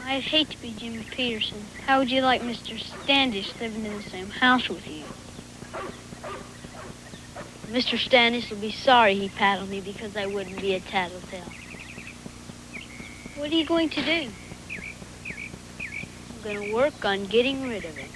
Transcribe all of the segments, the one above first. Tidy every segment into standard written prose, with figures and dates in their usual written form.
I'd hate to be Jimmy Peterson. How would you like Mr. Standish living in the same house with you? Mr. Standish will be sorry he paddled me because I wouldn't be a tattletale. What are you going to do? I'm going to work on getting rid of him.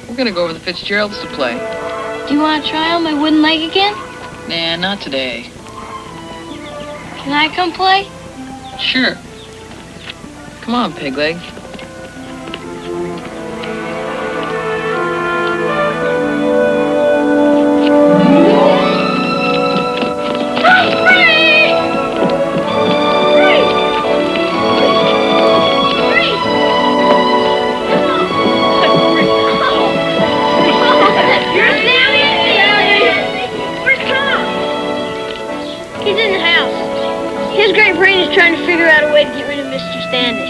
We're gonna go over the Fitzgeralds to play. Do you want to try on my wooden leg again? Nah, not today. Can I come play? Sure. Come on, pig leg. His great brain is trying to figure out a way to get rid of Mr. Standish.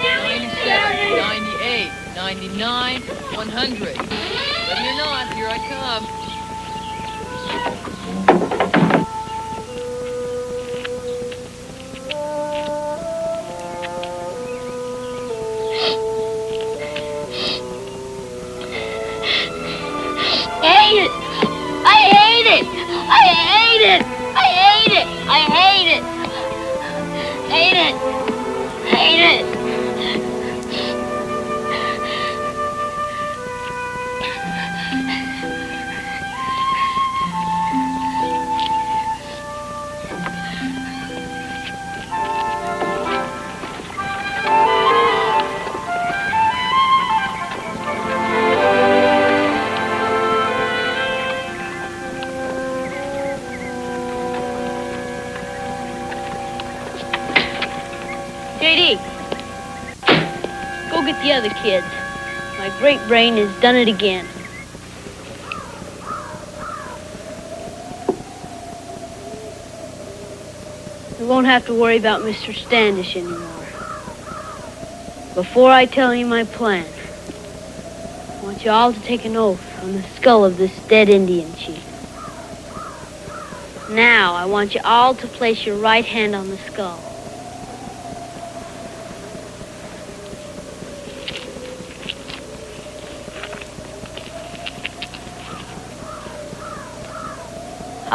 97, 98, 99, 100. Ready or not, here I come. JD, go get the other kids. My great brain has done it again. You won't have to worry about Mr. Standish anymore. Before I tell you my plan, I want you all to take an oath on the skull of this dead Indian chief. Now, I want you all to place your right hand on the skull.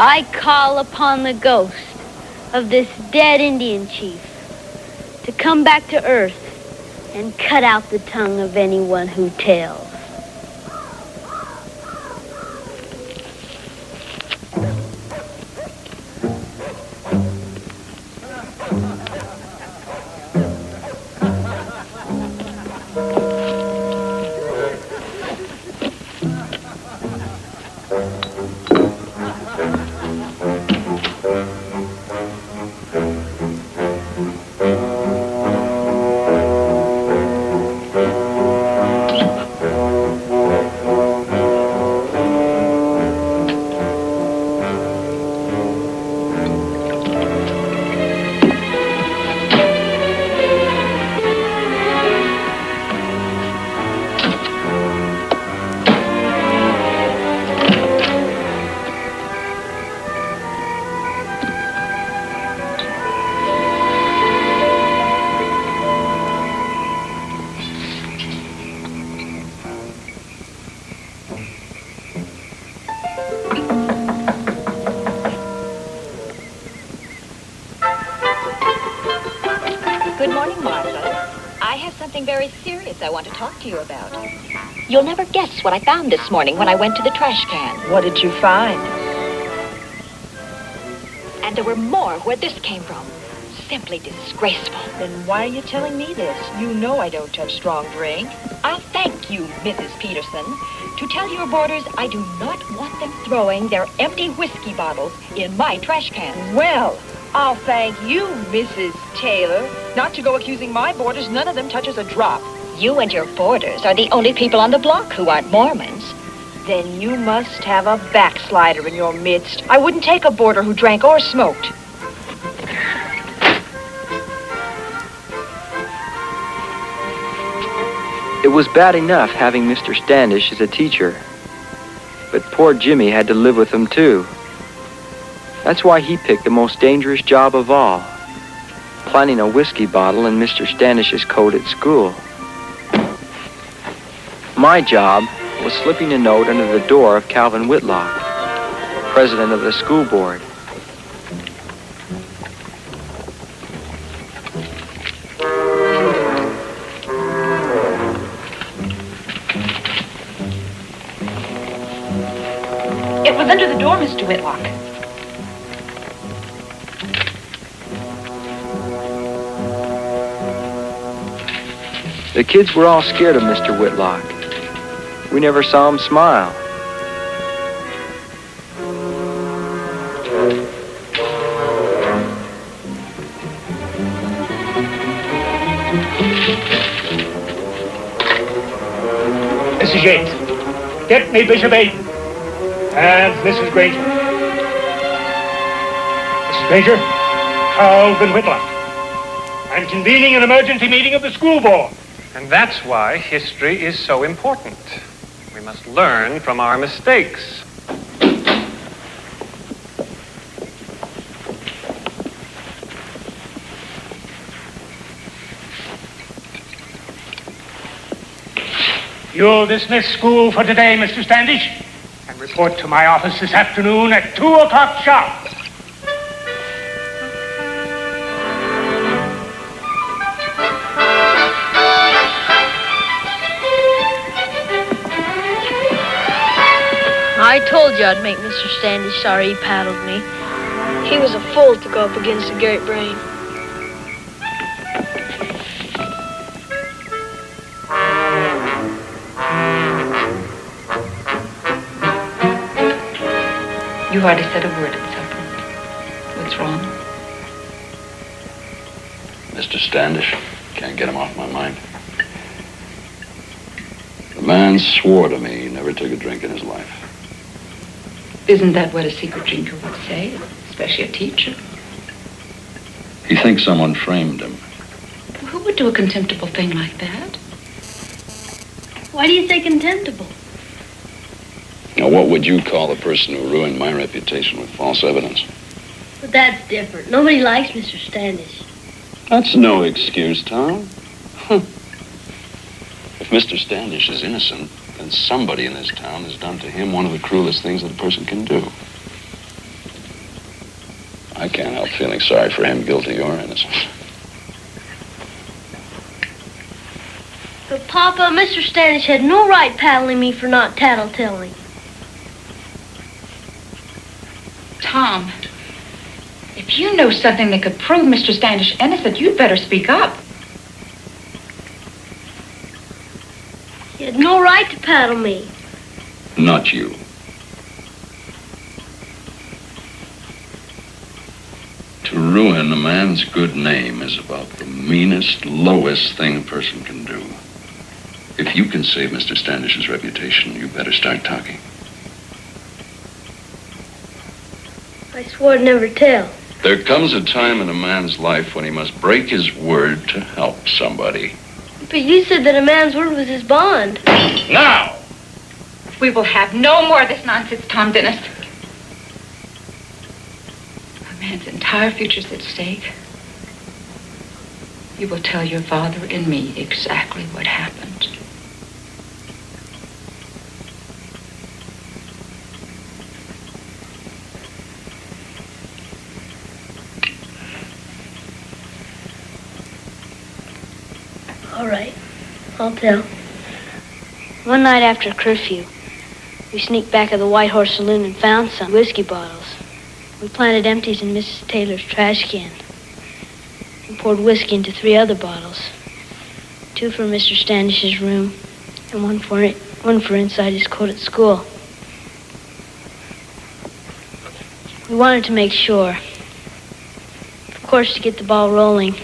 I call upon the ghost of this dead Indian chief to come back to Earth and cut out the tongue of anyone who tells. something very serious I want to talk to you about. You'll never guess what I found this morning when I went to the trash can. What did you find? And there were more where this came from. Simply disgraceful. Then why are you telling me this? You know I don't touch strong drink. I'll thank you, Mrs. Peterson, to tell your boarders I do not want them throwing their empty whiskey bottles in my trash cans. Well, I'll thank you, Mrs. Taylor, not to go accusing my boarders. None of them touches a drop. You and your boarders are the only people on the block who aren't Mormons. Then you must have a backslider in your midst. I wouldn't take a boarder who drank or smoked. It was bad enough having Mr. Standish as a teacher, but poor Jimmy had to live with him too. That's why he picked the most dangerous job of all, planting a whiskey bottle in Mr. Standish's coat at school. My job was slipping a note under the door of Calvin Whitlock, president of the school board. It was under the door, Mr. Whitlock. The kids were all scared of Mr. Whitlock. We never saw him smile. Mrs. Yates, get me Bishop Aiden. And Mrs. Granger. Mrs. Granger, Calvin Whitlock. I'm convening an emergency meeting of the school board. And that's why history is so important. We must learn from our mistakes. You'll dismiss school for today, Mr. Standish, and report to my office this afternoon at 2 o'clock sharp. I told you I'd make Mr. Standish sorry he paddled me. He was a fool to go up against the great brain. You hardly said a word at supper. What's wrong? Mr. Standish. Can't get him off my mind. The man swore to me he never took a drink in his life. Isn't that what a secret drinker would say, especially a teacher? He thinks someone framed him. Who would do a contemptible thing like that? Why do you say contemptible? Now, what would you call the person who ruined my reputation with false evidence? But that's different. Nobody likes Mr. Standish. That's no excuse, Tom. If Mr. Standish is innocent, then somebody in this town has done to him one of the cruelest things that a person can do. I can't help feeling sorry for him, guilty or innocent. But, Papa, Mr. Standish had no right paddling me for not tattletelling. Tom, if you know something that could prove Mr. Standish innocent, you'd better speak up. He had no right to paddle me. Not you. To ruin a man's good name is about the meanest, lowest thing a person can do. If you can save Mr. Standish's reputation, you better start talking. I swore I'd never tell. There comes a time in a man's life when he must break his word to help somebody. But you said that a man's word was his bond. Now! We will have no more of this nonsense, Tom Dennis. A man's entire future's at stake. You will tell your father and me exactly what happened. All right. I'll tell. One night after curfew, we sneaked back of the White Horse Saloon and found some whiskey bottles. We planted empties in Mrs. Taylor's trash can. We poured whiskey into 3 other bottles. 2 for Mr. Standish's room and one for inside his coat at school. We wanted to make sure. Of course, to get the ball rolling,